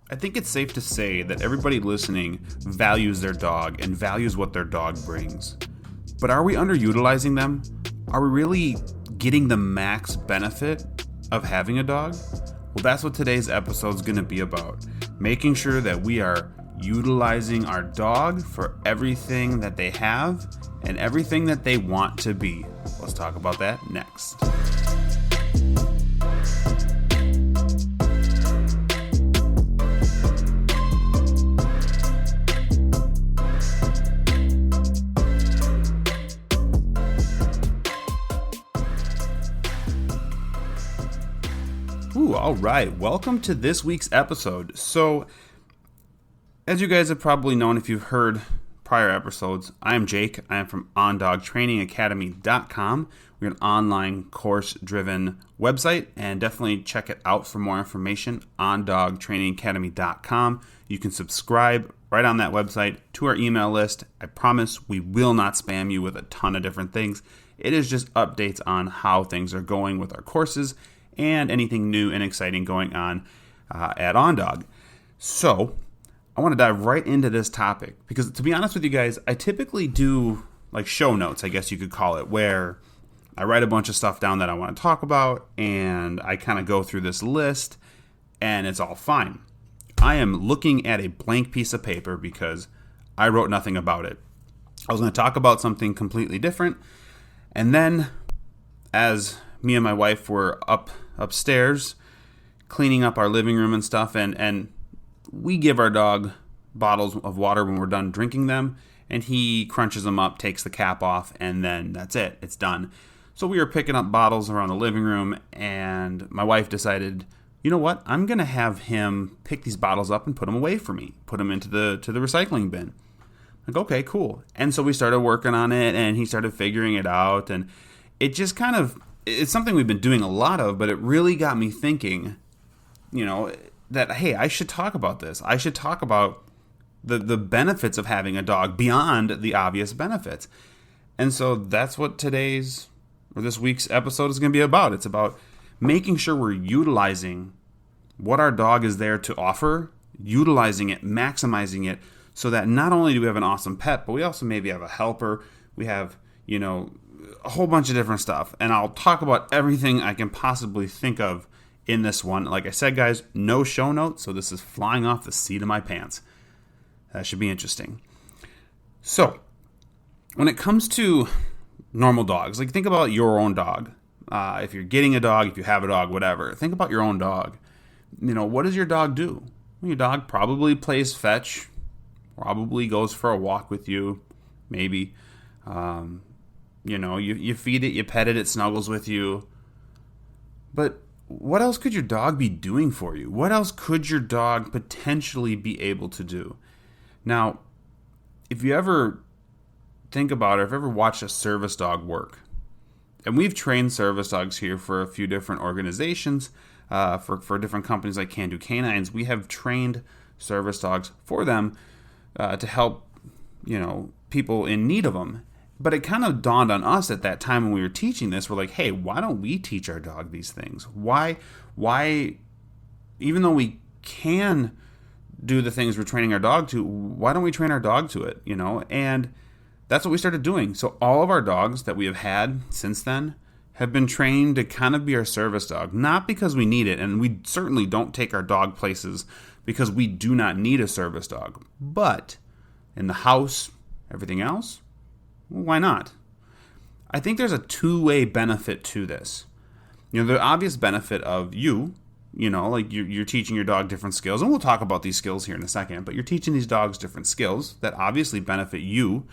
I think it's safe to say that everybody listening values their dog and values what their dog brings. But are we underutilizing them? Are we really getting the max benefit of having a dog? Well, that's what today's episode is going to be about. Making sure that we are utilizing our dog for everything that they have and everything that they want to be. Let's talk about that next. All right. Welcome to this week's episode. So, as you guys have probably known if you've heard prior episodes, I am Jake. I am from ondogtrainingacademy.com. We're an online course-driven website, and definitely check it out for more information, ondogtrainingacademy.com. You can subscribe right on that website to our email list. I promise we will not spam you with a ton of different things. It is just updates on how things are going with our courses and anything new and exciting going on at OnDog. So, I want to dive right into this topic because, to be honest with you guys, I typically do like show notes, I guess you could call it, where I write a bunch of stuff down that I want to talk about and I kind of go through this list and it's all fine. I am looking at a blank piece of paper because I wrote nothing about it. I was going to talk about something completely different, and then as me and my wife were upstairs cleaning up our living room and stuff, and we give our dog bottles of water when we're done drinking them, and he crunches them up, takes the cap off, and then that's it. It's done. So we were picking up bottles around the living room, and my wife decided, you know what? I'm going to have him pick these bottles up and put them away for me, put them into the recycling bin. Like, okay, cool. And so we started working on it, and he started figuring it out, and it just kind of, it's something we've been doing a lot of, but it really got me thinking, that, hey, I should talk about this. I should talk about the benefits of having a dog beyond the obvious benefits. And so that's what this week's episode is going to be about. It's about making sure we're utilizing what our dog is there to offer, utilizing it, maximizing it, so that not only do we have an awesome pet, but we also maybe have a helper. We have, a whole bunch of different stuff. And I'll talk about everything I can possibly think of in this one. Like I said, guys, no show notes, so this is flying off the seat of my pants. That should be interesting. So, when it comes to normal dogs, like think about your own dog. If you're getting a dog, if you have a dog, whatever, think about your own dog. What does your dog do? Well, your dog probably plays fetch, probably goes for a walk with you, maybe. You feed it, you pet it, it snuggles with you. But what else could your dog be doing for you? What else could your dog potentially be able to do? Now, if you ever think about it, if you ever watched a service dog work, and we've trained service dogs here for a few different organizations, for different companies like Can Do Canines, we have trained service dogs for them to help, people in need of them. But it kind of dawned on us at that time when we were teaching this. We're like, hey, why don't we teach our dog these things? Why, even though we can do the things we're training our dog to, why don't we train our dog to it? And that's what we started doing. So all of our dogs that we have had since then have been trained to kind of be our service dog. Not because we need it, and we certainly don't take our dog places because we do not need a service dog. But in the house, everything else, why not? I think there's a two-way benefit to this. The obvious benefit of you're teaching your dog different skills, and we'll talk about these skills here in a second, but you're teaching these dogs different skills that obviously benefit you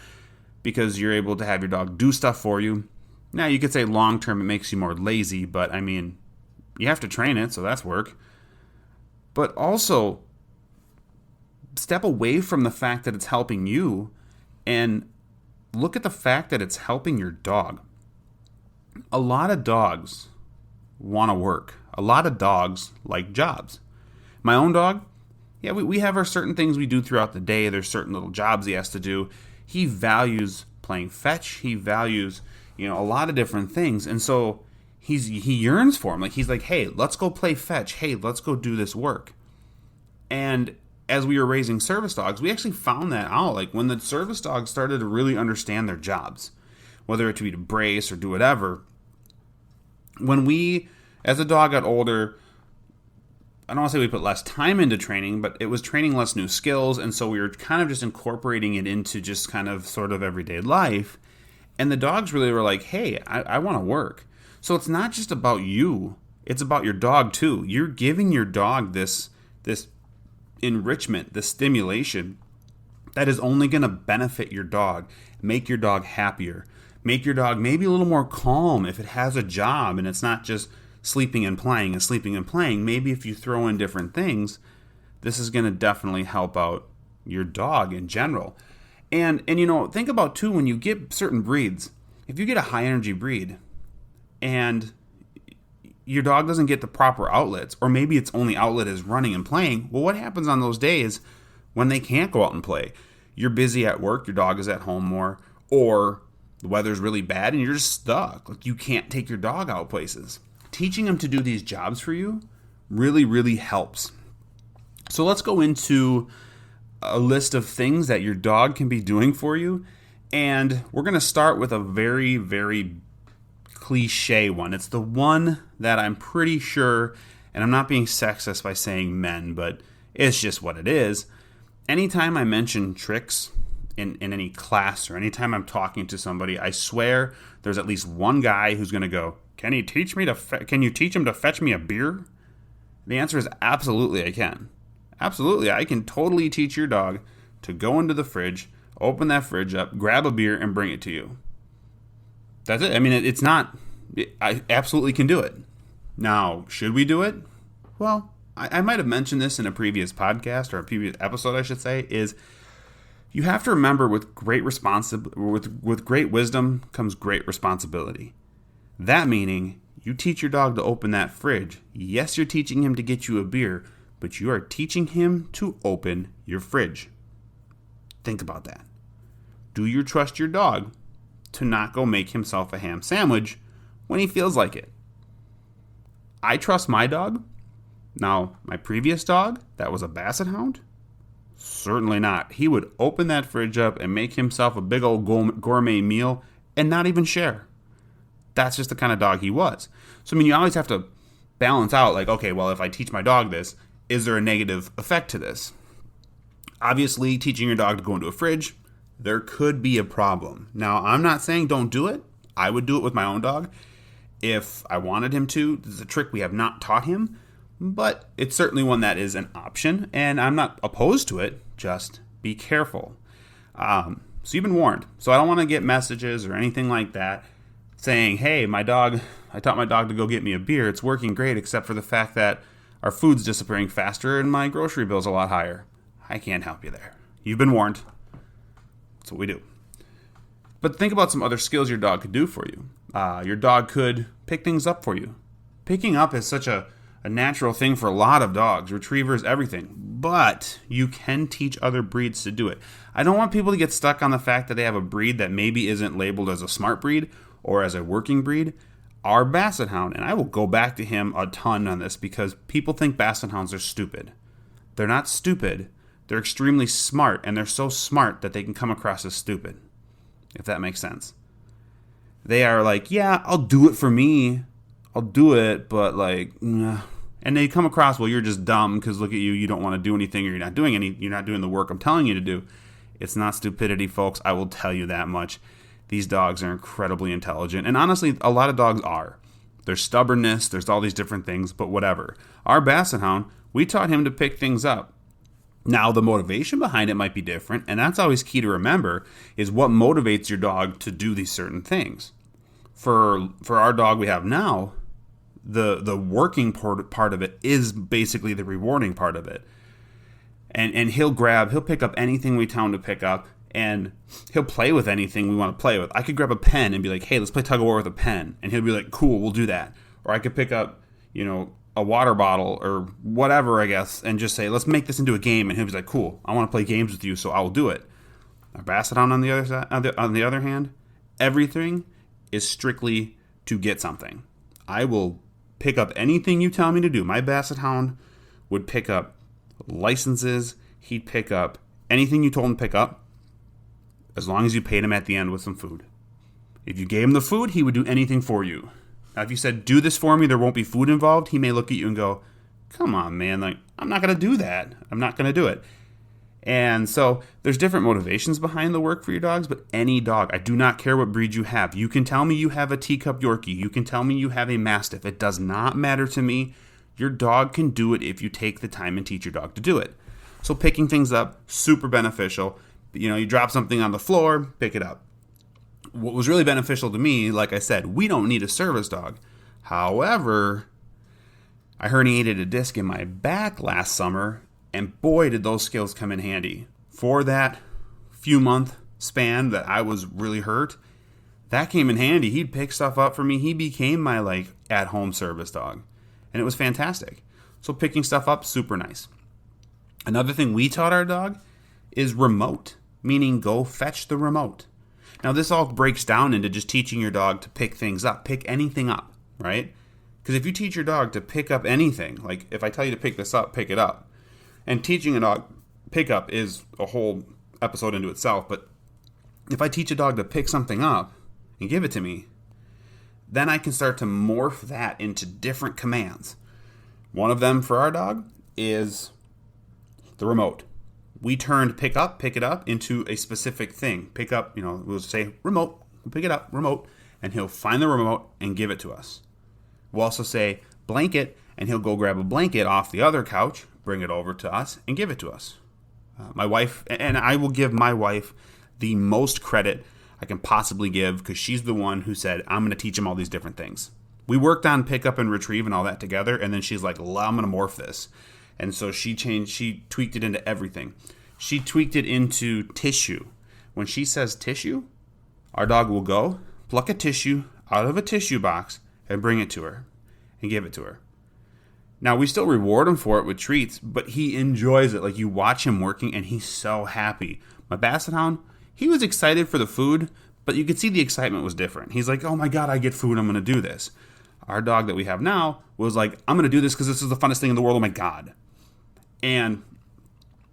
because you're able to have your dog do stuff for you. Now, you could say long-term it makes you more lazy, but you have to train it, so that's work. But also, step away from the fact that it's helping you and look at the fact that it's helping your dog. A lot of dogs want to work. A lot of dogs like jobs. My own dog, we have our certain things we do throughout the day. There's certain little jobs he has to do. He values playing fetch. He values, a lot of different things. And so he yearns for him. Like, he's like, hey, let's go play fetch. Hey, let's go do this work. And as we were raising service dogs, we actually found that out. Like when the service dogs started to really understand their jobs, whether it to be to brace or do whatever, when we, as the dog got older, I don't want to say we put less time into training, but it was training less new skills. And so we were kind of just incorporating it into just kind of sort of everyday life. And the dogs really were like, hey, I want to work. So it's not just about you. It's about your dog too. You're giving your dog this enrichment, this stimulation that is only going to benefit your dog, make your dog happier, make your dog maybe a little more calm if it has a job and it's not just sleeping and playing and sleeping and playing. Maybe if you throw in different things, this is going to definitely help out your dog in general. And think about too, when you get certain breeds, if you get a high energy breed and your dog doesn't get the proper outlets, or maybe its only outlet is running and playing, well, what happens on those days when they can't go out and play? You're busy at work, your dog is at home more, or the weather's really bad and you're just stuck. Like you can't take your dog out places. Teaching them to do these jobs for you really, really helps. So let's go into a list of things that your dog can be doing for you. And we're going to start with a very, very cliche one. It's the one that I'm pretty sure, and I'm not being sexist by saying men, but it's just what it is. Anytime I mention tricks in any class or anytime I'm talking to somebody, I swear there's at least one guy who's going to go, can you teach him to fetch me a beer? The answer is absolutely I can. Absolutely, I can totally teach your dog to go into the fridge, open that fridge up, grab a beer, and bring it to you. That's it. I mean, I absolutely can do it. Now, should we do it? Well, I might have mentioned this in a previous podcast or a previous episode, I should say, is you have to remember with great wisdom comes great responsibility. That meaning, you teach your dog to open that fridge. Yes, you're teaching him to get you a beer, but you are teaching him to open your fridge. Think about that. Do you trust your dog to not go make himself a ham sandwich when he feels like it? I trust my dog. Now, my previous dog, that was a Basset Hound, certainly not. He would open that fridge up and make himself a big old gourmet meal and not even share. That's just the kind of dog he was. So, you always have to balance out, like, okay, well, if I teach my dog this, is there a negative effect to this? Obviously, teaching your dog to go into a fridge, there could be a problem. Now, I'm not saying don't do it. I would do it with my own dog if I wanted him to. This is a trick we have not taught him, but it's certainly one that is an option, and I'm not opposed to it. Just be careful. So you've been warned. So I don't want to get messages or anything like that saying, hey, I taught my dog to go get me a beer. It's working great, except for the fact that our food's disappearing faster and my grocery bill's a lot higher. I can't help you there. You've been warned. That's what we do. But think about some other skills your dog could do for you. Your dog could pick things up for you. Picking up is such a natural thing for a lot of dogs, retrievers, everything. But you can teach other breeds to do it. I don't want people to get stuck on the fact that they have a breed that maybe isn't labeled as a smart breed or as a working breed. Our Basset Hound, and I will go back to him a ton on this because people think Basset Hounds are stupid. They're not stupid. They're extremely smart, and they're so smart that they can come across as stupid, if that makes sense. They are like, yeah, I'll do it for me. I'll do it, but like, nah. And they come across, well, you're just dumb because look at you, you don't want to do anything or you're not doing the work I'm telling you to do. It's not stupidity, folks. I will tell you that much. These dogs are incredibly intelligent. And honestly, a lot of dogs are. There's stubbornness, there's all these different things, but whatever. Our Basset Hound, we taught him to pick things up. Now, the motivation behind it might be different, and that's always key to remember, is what motivates your dog to do these certain things. For our dog we have now, the working part of it is basically the rewarding part of it. And he'll pick up anything we tell him to pick up, and he'll play with anything we want to play with. I could grab a pen and be like, hey, let's play tug of war with a pen. And he'll be like, cool, we'll do that. Or I could pick up, a water bottle or whatever, I guess, and just say, let's make this into a game. And he'll be like, cool, I want to play games with you, so I will do it. Our Basset Hound, on the other hand, everything is strictly to get something. I will pick up anything you tell me to do. My Basset Hound would pick up licenses. He'd pick up anything you told him to pick up, as long as you paid him at the end with some food. If you gave him the food, he would do anything for you. Now, if you said, do this for me, there won't be food involved, he may look at you and go, come on, man, like, I'm not going to do that. I'm not going to do it. And so there's different motivations behind the work for your dogs, but any dog, I do not care what breed you have. You can tell me you have a teacup Yorkie. You can tell me you have a Mastiff. It does not matter to me. Your dog can do it if you take the time and teach your dog to do it. So picking things up, super beneficial. You drop something on the floor, pick it up. What was really beneficial to me, like I said, we don't need a service dog. However, I herniated a disc in my back last summer, and boy, did those skills come in handy. For that few month span that I was really hurt, that came in handy. He'd pick stuff up for me. He became my at-home service dog, and it was fantastic. So picking stuff up, super nice. Another thing we taught our dog is remote, meaning go fetch the remote. Now, this all breaks down into just teaching your dog to pick things up, pick anything up, right? Because if you teach your dog to pick up anything, like if I tell you to pick this up, pick it up. And teaching a dog pick up is a whole episode into itself, but if I teach a dog to pick something up and give it to me, then I can start to morph that into different commands. One of them for our dog is the remote. We turned pick up, pick it up into a specific thing. Pick up, we'll say remote, pick it up, remote, and he'll find the remote and give it to us. We'll also say blanket, and he'll go grab a blanket off the other couch, bring it over to us, and give it to us. My wife, and I will give my wife the most credit I can possibly give because she's the one who said, I'm going to teach him all these different things. We worked on pick up and retrieve and all that together, and then she's like, I'm going to morph this. And so she tweaked it into everything. She tweaked it into tissue. When she says tissue, our dog will go, pluck a tissue out of a tissue box, and bring it to her and give it to her. Now, we still reward him for it with treats, but he enjoys it. Like, you watch him working, and he's so happy. My Basset Hound, he was excited for the food, but you could see the excitement was different. He's like, oh my God, I get food, I'm going to do this. Our dog that we have now was like, I'm going to do this because this is the funnest thing in the world, oh my God. And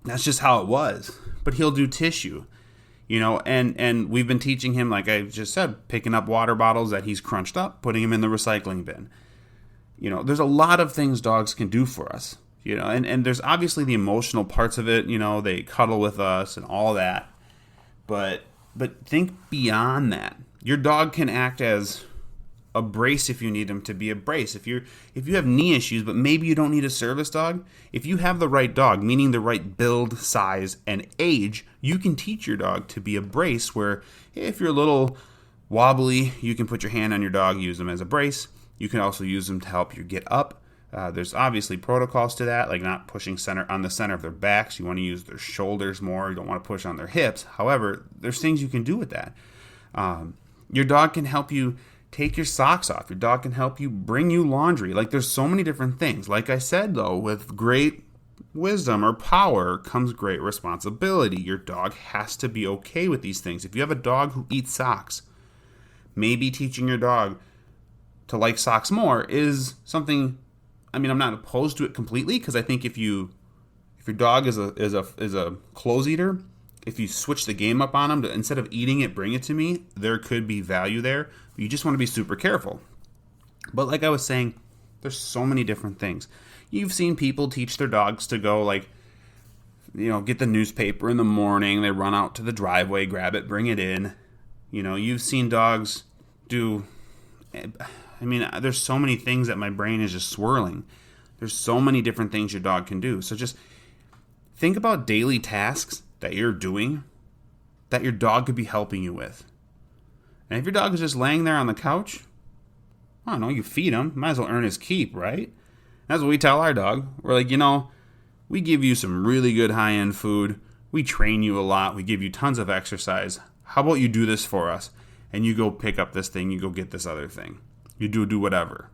that's just how it was. But he'll do tissue, and we've been teaching him, like I just said, picking up water bottles that he's crunched up, putting them in the recycling bin. There's a lot of things dogs can do for us, and there's obviously the emotional parts of it, they cuddle with us and all that. But think beyond that. Your dog can act as a brace if you need him to be a brace. If you have knee issues, but maybe you don't need a service dog, if you have the right dog, meaning the right build, size, and age, you can teach your dog to be a brace where if you're a little wobbly, you can put your hand on your dog, use them as a brace. You can also use them to help you get up. There's obviously protocols to that, like not pushing on the center of their backs. You want to use their shoulders more. You don't want to push on their hips. However, there's things you can do with that. Your dog can help you take your socks off. Your dog can help you bring you laundry. Like, there's so many different things. Like I said, though, with great wisdom or power comes great responsibility. Your dog has to be okay with these things. If you have a dog who eats socks, maybe teaching your dog to like socks more is something. I'm not opposed to it completely, because I think if your dog is a clothes eater, if you switch the game up on them, instead of eating it, bring it to me, there could be value there. But you just want to be super careful. But like I was saying, there's so many different things. You've seen people teach their dogs to go get the newspaper in the morning. They run out to the driveway, grab it, bring it in. You've seen dogs do. There's so many things that my brain is just swirling. There's so many different things your dog can do. So just think about daily tasks that you're doing that your dog could be helping you with. And if your dog is just laying there on the couch, I don't know, you feed him. Might as well earn his keep, right? That's what we tell our dog. We're like, we give you some really good high-end food. We train you a lot. We give you tons of exercise. How about you do this for us? And you go pick up this thing. You go get this other thing. You do whatever.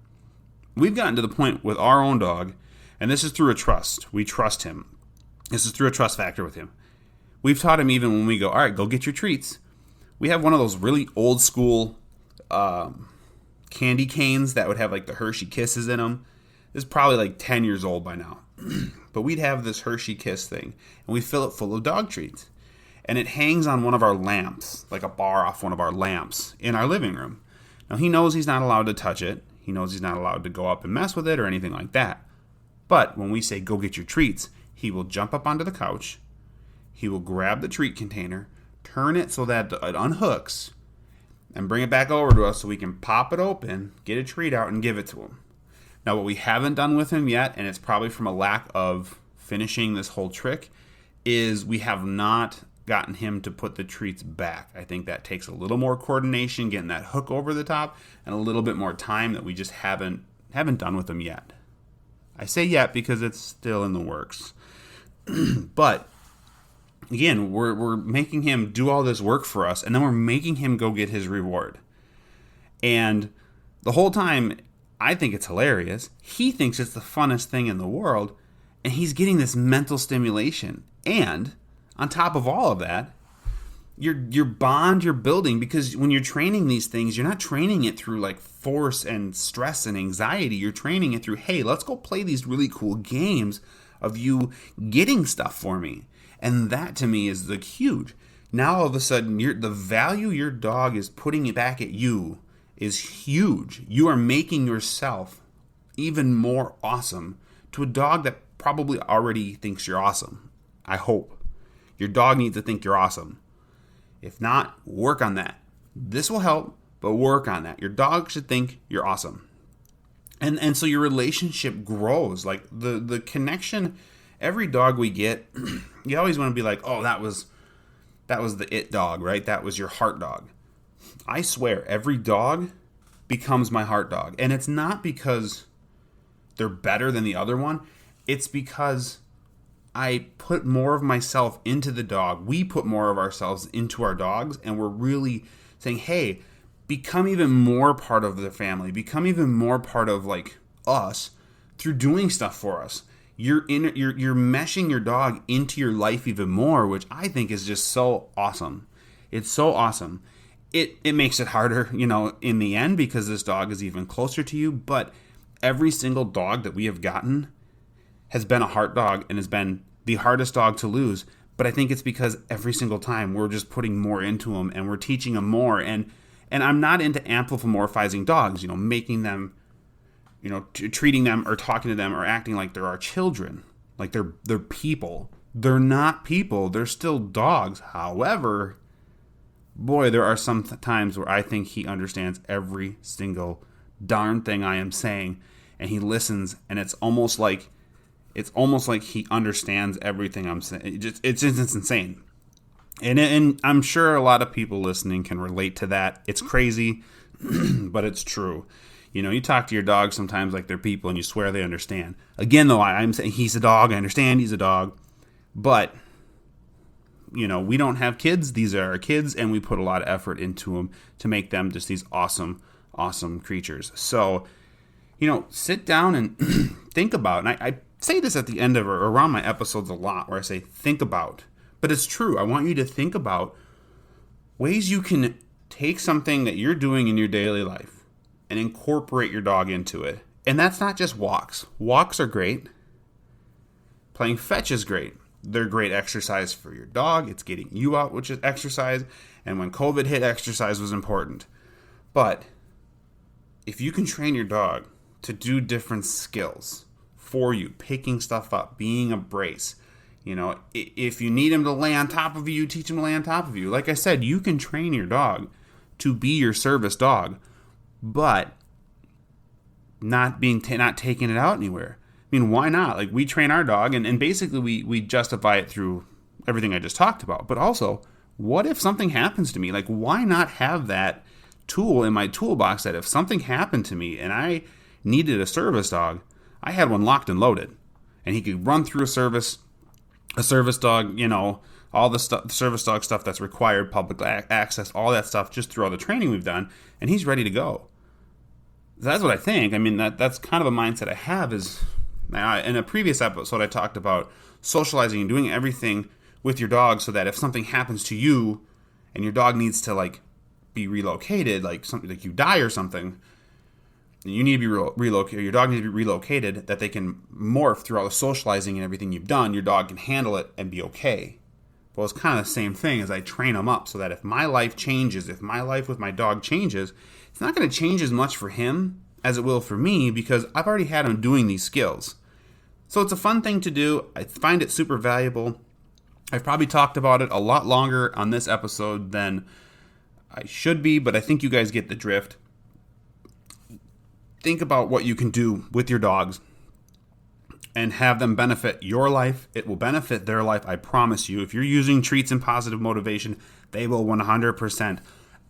We've gotten to the point with our own dog, and this is through a trust. We trust him. This is through a trust factor with him. We've taught him even when we go, all right, go get your treats. We have one of those really old school candy canes that would have the Hershey Kisses in them. This is probably 10 years old by now. but we'd have this Hershey Kiss thing, and we fill it full of dog treats. And it hangs on one of our lamps, like a bar off one of our lamps in our living room. Now, he knows he's not allowed to touch it. He knows he's not allowed to go up and mess with it or anything like that. But when we say, go get your treats, he will jump up onto the couch. He will grab the treat container, turn it so that it unhooks, and bring it back over to us so we can pop it open, get a treat out, and give it to him. Now, what we haven't done with him yet, and it's probably from a lack of finishing this whole trick, is we have not gotten him to put the treats back. I think that takes a little more coordination, getting that hook over the top, and a little bit more time that we just haven't done with him yet. I say yet because it's still in the works. But again, we're making him do all this work for us, and then we're making him go get his reward. And the whole time, I think it's hilarious. He thinks it's the funnest thing in the world, and he's getting this mental stimulation. And on top of all of that, your bond you're building, because when you're training these things, you're not training it through like force and stress and anxiety. You're training it through, hey, let's go play these really cool games of you getting stuff for me. And that to me is the huge. Now all of a sudden, the value your dog is putting it back at you is huge. You are making yourself even more awesome to a dog that probably already thinks you're awesome. I hope. Your dog needs to think you're awesome. If not, work on that. This will help, but work on that. Your dog should think you're awesome. And so your relationship grows. Like the connection, every dog we get, you always want to be like, oh, that was the it dog, right? That was your heart dog. I swear, every dog becomes my heart dog. And it's not because they're better than the other one. It's because I put more of myself into the dog. We put more of ourselves into our dogs, and we're really saying, hey, become even more part of the family. Become even more part of like us through doing stuff for us. You're meshing your dog into your life even more, which I think is just so awesome. It's so awesome. It makes it harder, in the end, because this dog is even closer to you. But every single dog that we have gotten has been a heart dog and has been the hardest dog to lose. But I think it's because every single time we're just putting more into them and we're teaching them more. And I'm not into anthropomorphizing dogs, making them, treating them or talking to them or acting like they're our children, like they're people. They're not people. They're still dogs. However, boy, there are some times where I think he understands every single darn thing I am saying, and he listens, and it's almost like he understands everything I'm saying. It's insane. And I'm sure a lot of people listening can relate to that. It's crazy, but it's true. You talk to your dog sometimes like they're people, and you swear they understand. Again, though, I'm saying he's a dog. I understand he's a dog. But, we don't have kids. These are our kids, and we put a lot of effort into them to make them just these awesome, awesome creatures. So, sit down and think about, and I say this at the end of or around my episodes a lot, where I say, think about. But it's true. I want you to think about ways you can take something that you're doing in your daily life and incorporate your dog into it. And that's not just walks. Walks are great. Playing fetch is great. They're great exercise for your dog. It's getting you out, which is exercise. And when COVID hit, exercise was important. But if you can train your dog to do different skills for you, picking stuff up, being a brace, if you need him to lay on top of you, teach him to lay on top of you. Like I said, you can train your dog to be your service dog, but not taking it out anywhere. I mean, why not? Like, we train our dog, and basically we justify it through everything I just talked about. But also, what if something happens to me? Like, why not have that tool in my toolbox that if something happened to me and I needed a service dog, I had one locked and loaded, and he could run through a service dog, all the stuff, service dog stuff that's required, public access, all that stuff, just through all the training we've done, and he's ready to go. That's what I think. I mean, that's kind of a mindset I have. Is in a previous episode, I talked about socializing and doing everything with your dog so that if something happens to you and your dog needs to be relocated, like something like you die or something, you need to be relocated, your dog needs to be relocated, that they can morph through all the socializing and everything you've done. Your dog can handle it and be okay. Well, it's kind of the same thing as I train them up so that if my life changes, if my life with my dog changes, it's not going to change as much for him as it will for me because I've already had him doing these skills. So it's a fun thing to do. I find it super valuable. I've probably talked about it a lot longer on this episode than I should be, but I think you guys get the drift. Think about what you can do with your dogs and have them benefit your life. It will benefit their life, I promise you. If you're using treats and positive motivation, they will 100%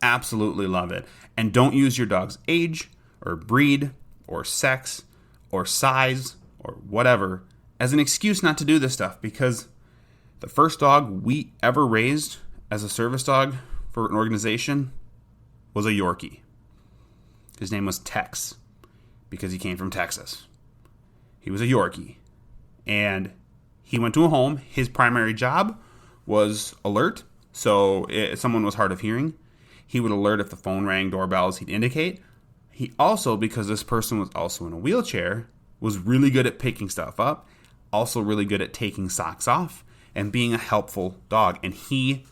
absolutely love it. And don't use your dog's age or breed or sex or size or whatever as an excuse not to do this stuff, because the first dog we ever raised as a service dog for an organization was a Yorkie. His name was Tex because he came from Texas. He was a Yorkie, and he went to a home. His primary job was alert. So if someone was hard of hearing, he would alert if the phone rang, doorbells, he'd indicate. He also, because this person was also in a wheelchair, was really good at picking stuff up, also really good at taking socks off, and being a helpful dog. And he,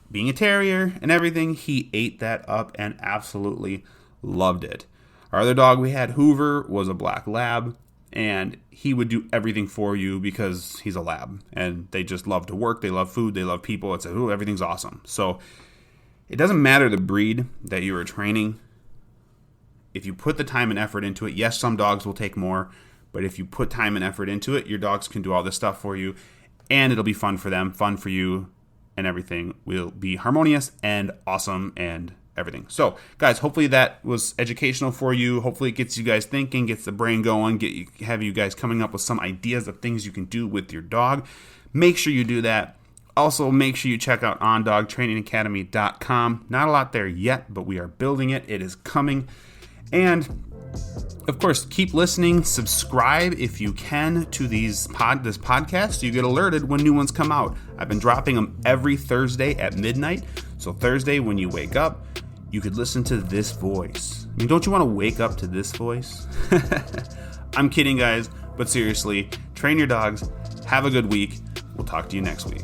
being a terrier and everything, he ate that up and absolutely loved it. Our other dog we had, Hoover, was a black lab, and he would do everything for you because he's a lab, and they just love to work, they love food, they love people. It's everything's awesome. So it doesn't matter the breed that you are training. If you put the time and effort into it, yes, some dogs will take more, but if you put time and effort into it, your dogs can do all this stuff for you, and it'll be fun for them, fun for you, and everything will be harmonious and awesome and everything. So, guys, hopefully that was educational for you. Hopefully it gets you guys thinking, gets the brain going, have you guys coming up with some ideas of things you can do with your dog. Make sure you do that. Also, make sure you check out ondogtrainingacademy.com. Not a lot there yet, but we are building it. It is coming. And of course, keep listening. Subscribe if you can to this podcast so you get alerted when new ones come out. I've been dropping them every Thursday at midnight. So Thursday, when you wake up, you could listen to this voice. I mean, don't you want to wake up to this voice? I'm kidding, guys. But seriously, train your dogs. Have a good week. We'll talk to you next week.